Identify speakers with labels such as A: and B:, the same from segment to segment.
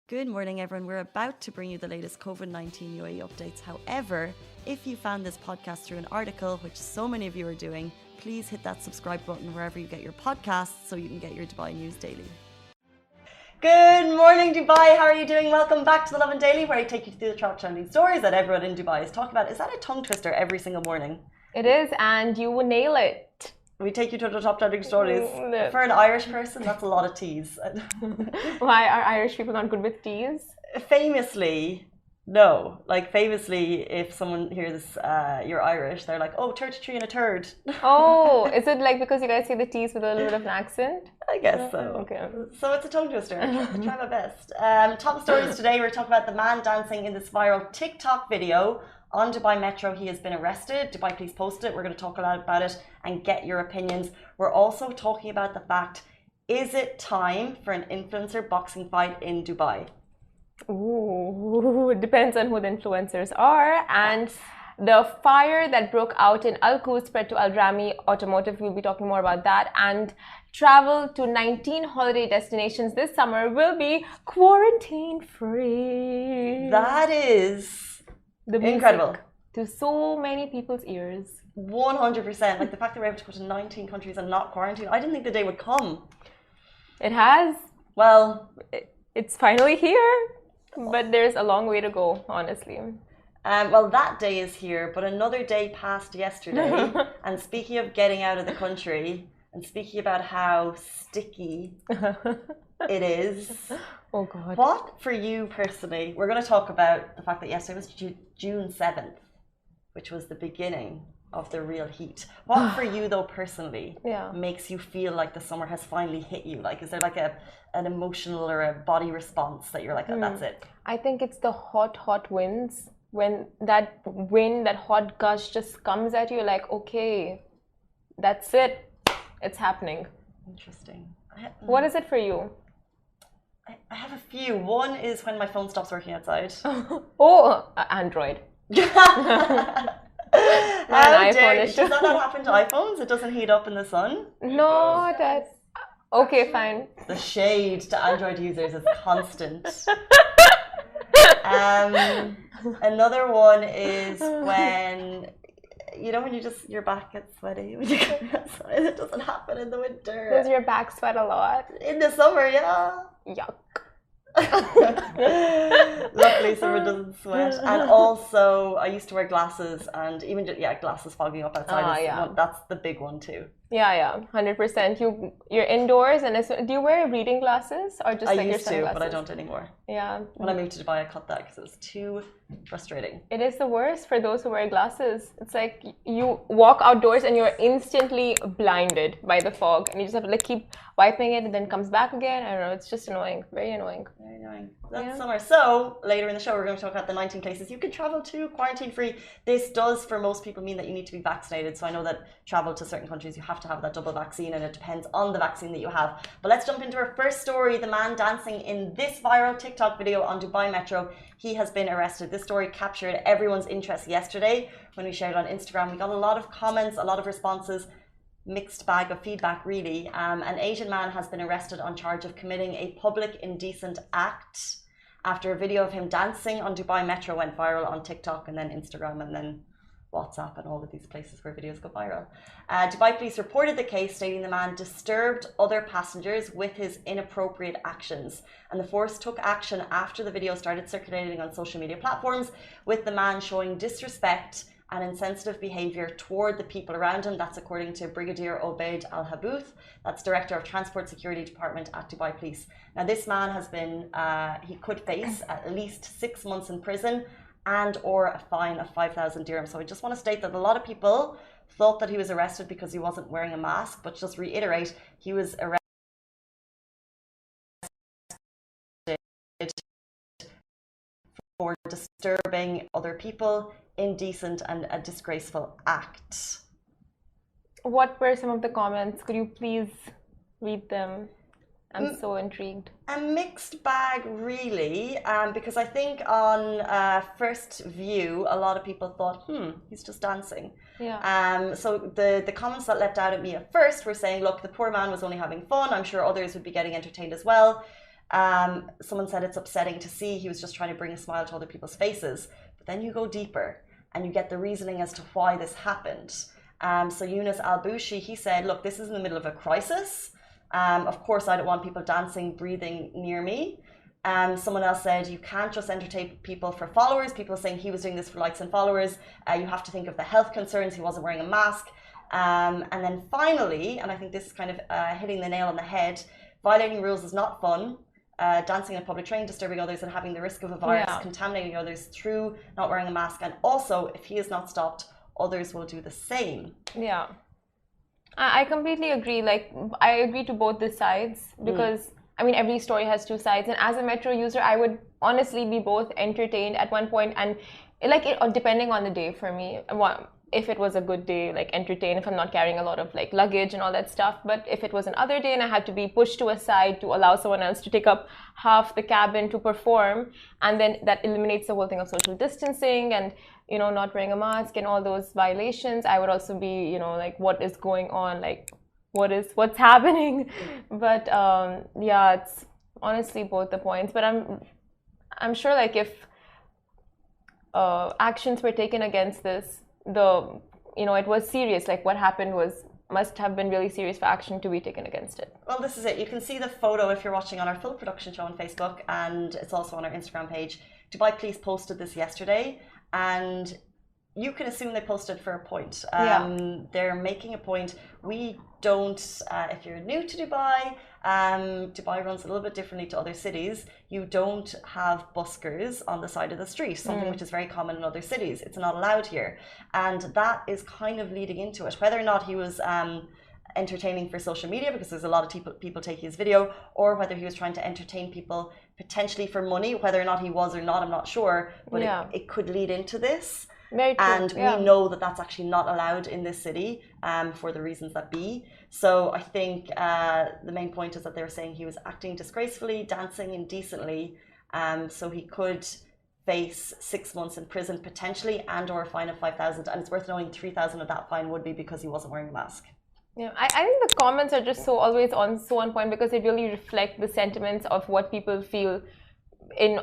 A: Good morning, everyone. We're about to bring you the latest COVID-19 UAE updates. However, if you found this podcast through an article, which so many of you are doing, please hit that subscribe button wherever you get your podcasts so you can get your Dubai news daily. Good morning, Dubai. How are you doing? Welcome back to the Lovin Daily, where I take you through the top trending stories that everyone in Dubai is talking about. Is that a tongue twister every single morning?
B: It is, and you will nail it.
A: We take you to the top trending stories. For an Irish person, that's a lot of T's.
B: Why are Irish people not good with T's?
A: Famously, no. Like, famously, if someone hears you're Irish, they're like, oh, 33 and a third.
B: Oh, is it like because you guys say the T's with a little bit of an accent?
A: I guess so.
B: Okay.
A: So it's a tongue twister. I try my best. Top stories today, we're talking about the man dancing in this viral TikTok video on Dubai Metro. He has been arrested. Dubai Police posted it. We're going to talk a lot about it and get your opinions. We're also talking about the fact, is it time for an influencer boxing fight in Dubai?
B: Ooh, it depends on who the influencers are. And the fire that broke out in Al Quoz spread to Al Ramy Automotive. We'll be talking more about that. And travel to 19 holiday destinations this summer will be quarantine free.
A: That is incredible.
B: To so many people's ears.
A: 100%. Like the fact that we're able to go to 19 countries and not quarantine. I didn't think the day would come.
B: It has.
A: Well,
B: it's finally here. But there's a long way to go, honestly.
A: Well, that day is here, but another day passed yesterday. And speaking of getting out of the country, and speaking about how sticky it is.
B: Oh, God.
A: What, for you personally, we're going to talk about the fact that yesterday was June 7th, which was the beginning of the real heat. What, for you, though, personally, makes you feel like the summer has finally hit you? Like, is there like an emotional or a body response that you're like, oh, that's it?
B: I think it's the hot winds. When that wind, that hot gust just comes at you, like, okay, that's it. It's happening.
A: Interesting.
B: What is it for you?
A: I have a few. One is when my phone stops working outside.
B: Oh, Android.
A: Does that not happen to iPhones? It doesn't heat up in the sun?
B: No, that's... Okay, fine.
A: The shade to Android users is constant. Another one is when... You know when your back gets sweaty when you go outside? It doesn't happen in the winter.
B: Does your back sweat a lot?
A: In the summer, yeah.
B: Yuck.
A: Luckily, summer doesn't sweat. And also, I used to wear glasses, and even glasses fogging up outside. That's the big one too.
B: Yeah, 100%. You're indoors, and do you wear reading glasses or just
A: I
B: like your
A: used to,
B: sunglasses?
A: but I don't anymore.
B: Yeah.
A: When I moved to Dubai, I cut that because it was too frustrating.
B: It is the worst for those who wear glasses. It's like you walk outdoors and you're instantly blinded by the fog, and you just have to like keep wiping it, and then it comes back again. I don't know. It's just annoying. Very annoying.
A: Very annoying. That's summer. So later in the show, we're going to talk about the 19 places you can travel to quarantine free. This does, for most people, mean that you need to be vaccinated. So I know that travel to certain countries, you have to have that double vaccine, and it depends on the vaccine that you have. But let's jump into our first story. The man dancing in this viral TikTok video on Dubai Metro, he has been arrested. This story captured everyone's interest yesterday when we shared it on Instagram. We got a lot of comments, a lot of responses, mixed bag of feedback really. An Asian man has been arrested on charge of committing a public indecent act after a video of him dancing on Dubai Metro went viral on TikTok and then Instagram and then WhatsApp and all of these places where videos go viral. Dubai Police reported the case, stating the man disturbed other passengers with his inappropriate actions. And the force took action after the video started circulating on social media platforms, with the man showing disrespect and insensitive behaviour toward the people around him. That's according to Brigadier Obaid Al-Habouth, that's Director of Transport Security Department at Dubai Police. Now this man has been, he could face at least 6 months in prison and or a fine of 5,000 dirhams. So I just want to state that a lot of people thought that he was arrested because he wasn't wearing a mask, but just reiterate, he was arrested for disturbing other people, indecent and a disgraceful act.
B: What were some of the comments? Could you please read them? I'm so intrigued.
A: A mixed bag, really, because I think on first view, a lot of people thought, he's just dancing.
B: Yeah.
A: So the comments that leapt out at me at first were saying, look, the poor man was only having fun. I'm sure others would be getting entertained as well. Someone said it's upsetting to see. He was just trying to bring a smile to other people's faces. But then you go deeper and you get the reasoning as to why this happened. So Yunus Al-Bushi, he said, look, this is in the middle of a crisis. Of course, I don't want people dancing, breathing near me. Someone else said, you can't just entertain people for followers. People saying he was doing this for likes and followers. You have to think of the health concerns. He wasn't wearing a mask. And then finally, and I think this is kind of hitting the nail on the head, violating rules is not fun. Dancing in a public train, disturbing others and having the risk of a virus, contaminating others through not wearing a mask. And also, if he is not stopped, others will do the same.
B: Yeah. I completely agree. Like, I agree to both the sides because, I mean, every story has two sides. And as a Metro user, I would honestly be both entertained at one point and, like, depending on the day for me. If it was a good day, like entertained, if I'm not carrying a lot of like luggage and all that stuff. But if it was another day and I had to be pushed to a side to allow someone else to take up half the cabin to perform, and then that eliminates the whole thing of social distancing and, you know, not wearing a mask and all those violations, I would also be, you know, like, what is going on? Like, what's happening? But yeah, it's honestly both the points. But I'm sure, like, if actions were taken against this, it was serious. Like, what happened must have been really serious for action to be taken against it.
A: Well, this is it. You can see the photo if you're watching on our full production show on Facebook, and it's also on our Instagram page. Dubai Police posted this yesterday, and you can assume they posted for a point. They're making a point. We don't, if you're new to Dubai, Dubai runs a little bit differently to other cities. You don't have buskers on the side of the street, something which is very common in other cities. It's not allowed here. And that is kind of leading into it. Whether or not he was entertaining for social media, because there's a lot of people taking his video, or whether he was trying to entertain people potentially for money, whether or not he was or not, I'm not sure. But it could lead into this.
B: Very true.
A: And we know that that's actually not allowed in this city for the reasons that be. So I think the main point is that they were saying he was acting disgracefully, dancing indecently. So he could face 6 months in prison potentially, and or a fine of 5,000. And it's worth knowing 3,000 of that fine would be because he wasn't wearing a mask.
B: Yeah, I think the comments are just so on point because they really reflect the sentiments of what people feel in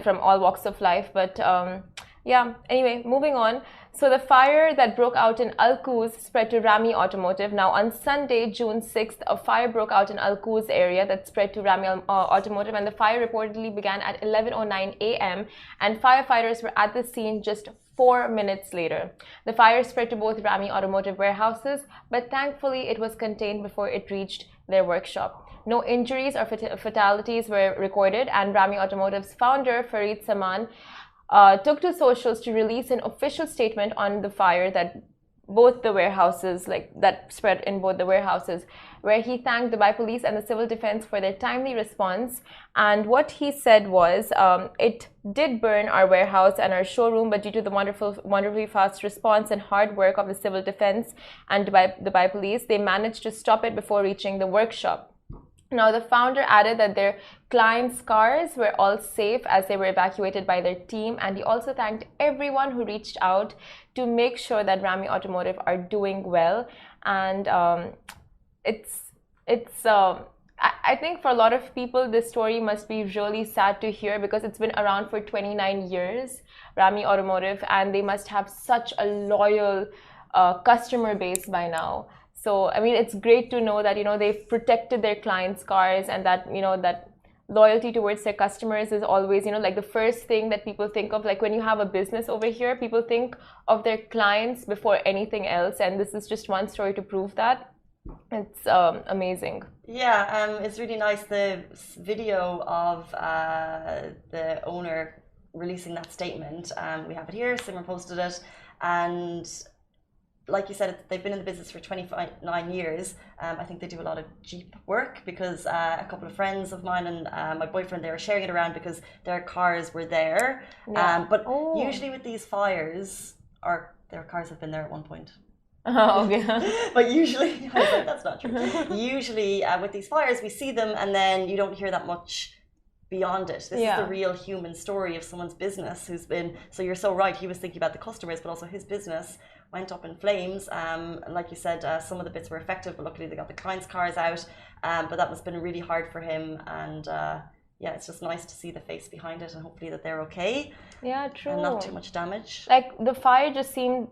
B: from all walks of life. But yeah, anyway, moving on. So the fire that broke out in Al Quoz spread to Ramy Automotive. Now on Sunday, June 6th, a fire broke out in Al Quoz area that spread to Ramy Automotive, and the fire reportedly began at 11:09 a.m. and firefighters were at the scene just 4 minutes later. The fire spread to both Ramy Automotive warehouses, but thankfully it was contained before it reached their workshop. No injuries or fatalities were recorded, and Ramy Automotive's founder, Farid Saman, took to socials to release an official statement on the fire that spread in both the warehouses, where he thanked Dubai Police and the Civil Defense for their timely response. And what he said was, it did burn our warehouse and our showroom, but due to the wonderfully fast response and hard work of the Civil Defense and Dubai Police, they managed to stop it before reaching the workshop. Now, the founder added that their clients' cars were all safe as they were evacuated by their team, and he also thanked everyone who reached out to make sure that Ramy Automotive are doing well. And I think for a lot of people, this story must be really sad to hear because it's been around for 29 years, Ramy Automotive, and they must have such a loyal customer base by now. So, I mean, it's great to know that, they've protected their clients' cars, and that, that loyalty towards their customers is always, like the first thing that people think of. Like when you have a business over here, people think of their clients before anything else. And this is just one story to prove that. It's amazing.
A: Yeah, it's really nice. The video of the owner releasing that statement, we have it here. Simran posted it, and like you said, they've been in the business for 29 years. I think they do a lot of Jeep work because a couple of friends of mine and my boyfriend, they were sharing it around because their cars were there.
B: Yeah.
A: But usually with these fires, their cars have been there at one point.
B: Oh, okay.
A: But usually, I was like, that's not true. Usually with these fires, we see them and then you don't hear that much beyond it. This is the real human story of someone's business who's been, so you're so right, he was thinking about the customers, but also his business went up in flames. And like you said, some of the bits were effective, but luckily they got the clients' cars out. But that must have been really hard for him. And yeah, it's just nice to see the face behind it and hopefully that they're okay.
B: Yeah, true.
A: And not too much damage.
B: Like the fire just seemed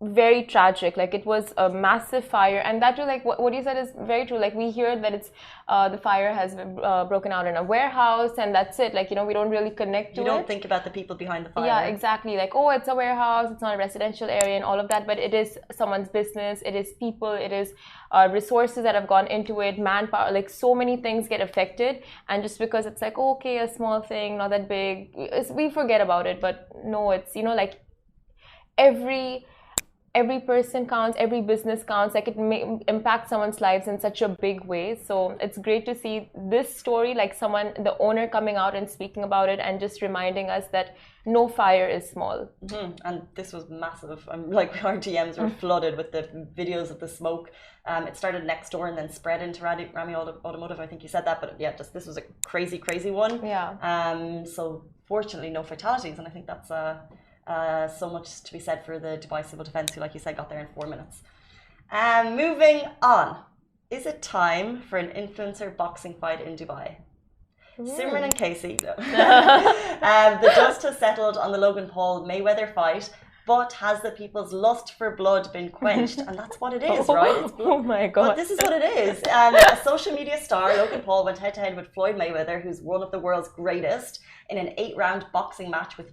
B: very tragic. Like it was a massive fire, and that too, like what you said is very true. Like we hear that it's the fire has broken out in a warehouse, and that's it. Like, you know, we don't really connect to it.
A: You don't think about the people behind the fire.
B: Yeah, exactly. Like, oh, it's a warehouse, it's not a residential area, and all of that. But it is someone's business. It is people. It is resources that have gone into it, manpower. Like so many things get affected, and just because it's like, oh, okay, a small thing, not that big, we forget about it. But no, it's, you know, like every person counts, every business counts. Like it may impact someone's lives in such a big way. So it's great to see this story, like someone, the owner, coming out and speaking about it and just reminding us that no fire is small.
A: And this was massive. Like our DMs were flooded with the videos of the smoke. It started next door and then spread into Ramy Automotive. I think you said that, but yeah, just this was a crazy one.
B: Yeah.
A: So fortunately, no fatalities, and I think that's so much to be said for the Dubai Civil Defence, who, like you said, got there in 4 minutes. Moving on. Is it time for an influencer boxing fight in Dubai? Simran and Casey. No. The dust has settled on the Logan Paul Mayweather fight, but has the people's lust for blood been quenched? And that's what it is, right?
B: Oh my God.
A: But this is what it is. A social media star, Logan Paul, went head-to-head with Floyd Mayweather, who's one of the world's greatest, in an 8-round boxing match with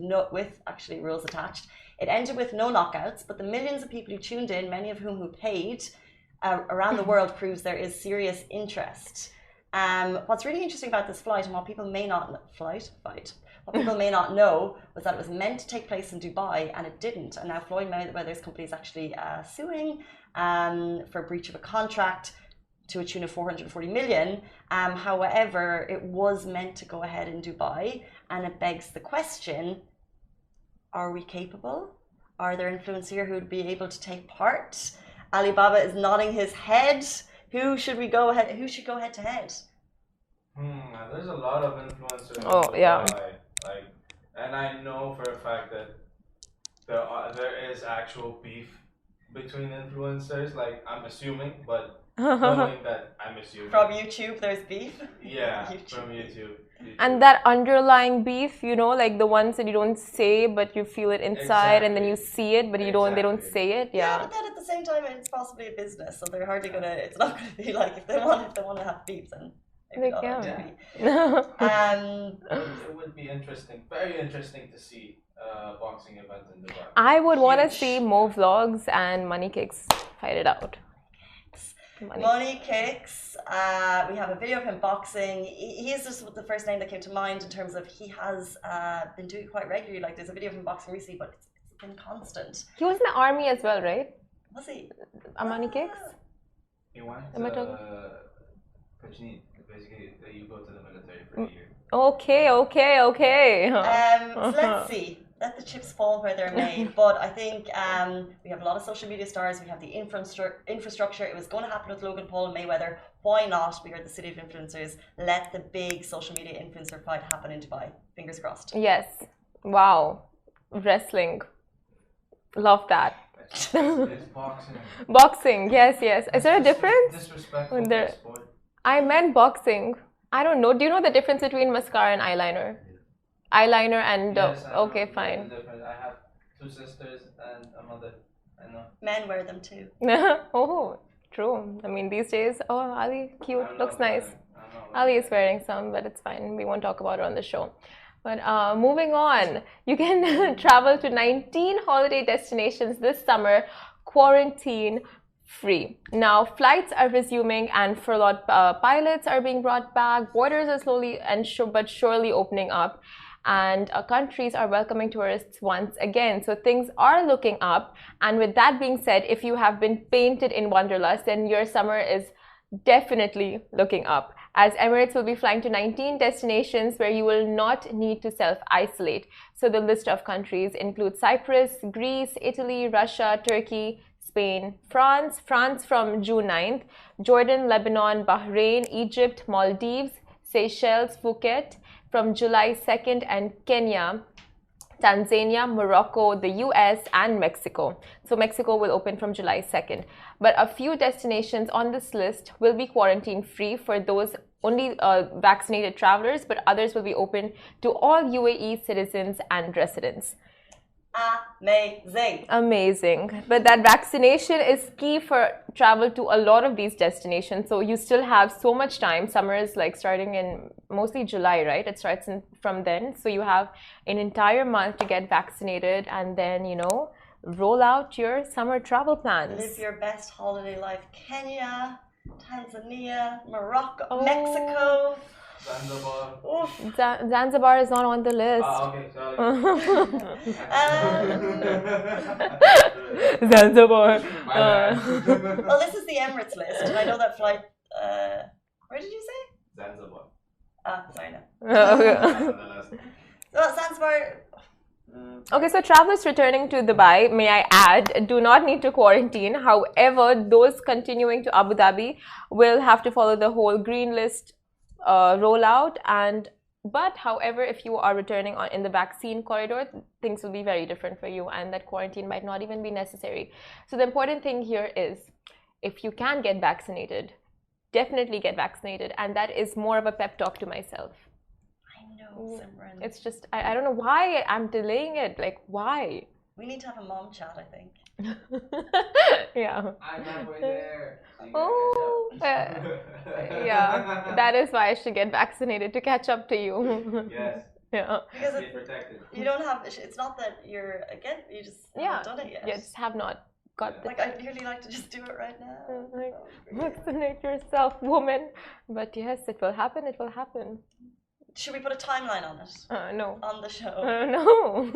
A: actually rules attached. It ended with no knockouts, but the millions of people who tuned in, many of whom who paid around the world, proves there is serious interest. What's really interesting about this fight, and what people may not what people may not know, was that it was meant to take place in Dubai and it didn't. And now Floyd Mayweather's company is actually suing for breach of a contract to a tune of 440 million. However, it was meant to go ahead in Dubai, and it begs the question, are we capable? Are there influencers here who would be able to take part? Alibaba is nodding his head. Who should go head to head?
C: There's a lot of influencers.
B: Oh, yeah.
C: And I know for a fact that there is actual beef between influencers. Like, I'm assuming, but knowing that I'm assuming.
A: From YouTube, there's beef?
C: Yeah, from YouTube.
B: And that underlying beef, you know, like the ones that you don't say, but you feel it inside, and then you see it, but they don't say it.
A: Yeah, but then at the same time, it's possibly a business, so they're hardly it's not gonna be like, if they want to have beef, then
B: they can.
C: It would be interesting, very interesting to see boxing event in Dubai.
B: I would want to see Mo Vlogs and Money Kicks fight it out.
A: Money Kicks. We have a video of him boxing. He is just the first name that came to mind in terms of he has been doing it quite regularly. Like, there's a video of him boxing recently, but it's been constant.
B: He was in the army as well, right?
A: Was he?
B: Money Kicks?
C: He went basically, you go to the military for a year.
B: Okay.
A: So let's see. Let the chips fall where they're made. But I think we have a lot of social media stars. We have the infrastructure. It was going to happen with Logan Paul and Mayweather. Why not? We are the city of influencers. Let the big social media influencer fight happen in Dubai. Fingers crossed.
B: Yes. Wow. Wrestling. Love that.
C: It's boxing.
B: Boxing. Yes. Is there a difference?
C: Disrespectful to the sport.
B: I meant boxing. I don't know. Do you know the difference between mascara and eyeliner? Eyeliner and
C: yes,
B: okay, fine.
C: I have 2 sisters and a mother. I know.
A: Men wear them too.
B: Oh, true. I mean, these days, Ali, cute, looks nice. Ali is wearing some, but it's fine. We won't talk about it on the show. But moving on, you can travel to 19 holiday destinations this summer, quarantine free. Now, flights are resuming and furloughed pilots are being brought back. Borders are slowly but surely opening up. And countries are welcoming tourists once again. So things are looking up. And with that being said, if you have been painted in wanderlust, then your summer is definitely looking up, as Emirates will be flying to 19 destinations where you will not need to self-isolate. So the list of countries includes Cyprus, Greece, Italy, Russia, Turkey, Spain, France from June 9th, Jordan, Lebanon, Bahrain, Egypt, Maldives, Seychelles, Phuket from July 2nd, and Kenya Tanzania, Morocco, the US, and Mexico. So Mexico will open from July 2nd. But a few destinations on this list will be quarantine free for those only vaccinated travelers, but others will be open to all UAE citizens and residents.
A: Amazing.
B: Amazing. But that vaccination is key for travel to a lot of these destinations. So you still have so much time. Summer is like starting in mostly July, right? It starts from then. So you have an entire month to get vaccinated and then, you know, roll out your summer travel plans.
A: Live your best holiday life. Kenya, Tanzania, Morocco, Mexico.
C: Zanzibar.
B: Zanzibar is not on the list.
C: Okay, sorry.
B: Zanzibar.
A: Well, this is the Emirates list, and I know that flight. Where did you say?
C: Zanzibar.
A: Sorry, no.
B: Okay.
A: Well, Zanzibar.
B: Okay, so travelers returning to Dubai, may I add, do not need to quarantine. However, those continuing to Abu Dhabi will have to follow the whole green list rollout. But however, if you are returning in the vaccine corridor, things will be very different for you, and that quarantine might not even be necessary. So the important thing here is, if you can get vaccinated, definitely get vaccinated, and that is more of a pep talk to myself.
A: I know, Simran.
B: It's just I don't know why I'm delaying it. Like, why?
A: We need to have a mom chat, I think.
B: Yeah.
C: I'm halfway there.
B: Oh, yeah. That is why I should get vaccinated to catch up to you.
C: Yes.
B: Yeah.
A: Because
C: Be protected.
A: you don't have. It's not that you're again. You just haven't done it yet.
B: You just have not got the.
A: Like I'd really like to just do it right now.
B: Like, vaccinate yourself, woman. But yes, it will happen. It will happen.
A: Should we put a timeline on it?
B: No.
A: On the show.
B: No.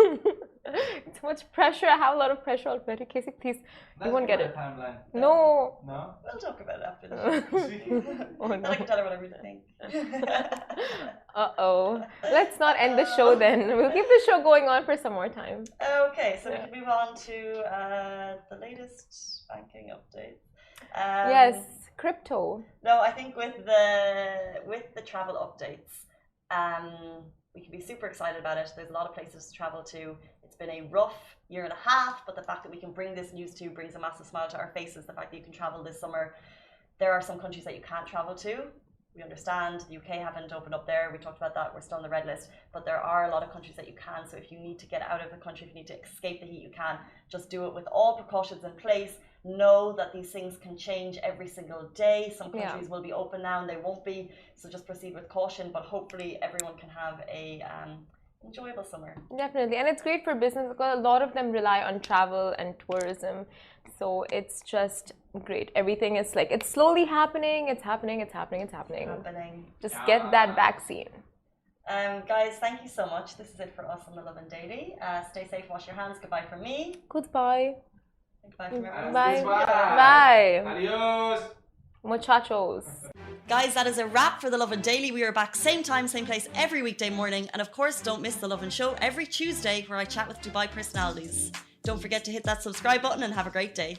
B: Too much pressure. I have a lot of pressure already. Casey, please. You won't get it.
C: Timeline.
B: No.
C: No?
A: We'll talk about it after the show.
B: Oh, no.
A: Then I can tell her what I really think.
B: Uh-oh. Let's not end the show then. We'll keep the show going on for some more time.
A: Okay, so we can move on to the latest banking update.
B: Yes, crypto.
A: No, I think with the travel updates, we can be super excited about it. There's a lot of places to travel to. It's been a rough year and a half, but the fact that we can bring this news to brings a massive smile to our faces. The fact that you can travel this summer. There are some countries that you can't travel to. We understand the UK haven't opened up there. We talked about that. We're still on the red list. But there are a lot of countries that you can. So if you need to get out of the country, if you need to escape the heat, you can. Just do it with all precautions in place. Know that these things can change every single day. Some countries will be open now and they won't be. So just proceed with caution. But hopefully everyone can have a enjoyable summer.
B: Definitely. And it's great for business because a lot of them rely on travel and tourism. So it's just great. Everything is like, it's slowly happening. It's happening. It's happening. It's happening. Just get that vaccine.
A: Guys, thank you so much. This is it for us on the Lovin Daily. Stay safe, wash your hands. Goodbye from me.
B: Goodbye.
A: Goodbye from everyone.
B: Bye.
C: Bye.
B: Bye.
C: Adios.
B: Muchachos.
A: Guys, that is a wrap for the Lovin Daily. We are back same time, same place every weekday morning. And of course, don't miss the Lovin Show every Tuesday where I chat with Dubai personalities. Don't forget to hit that subscribe button and have a great day.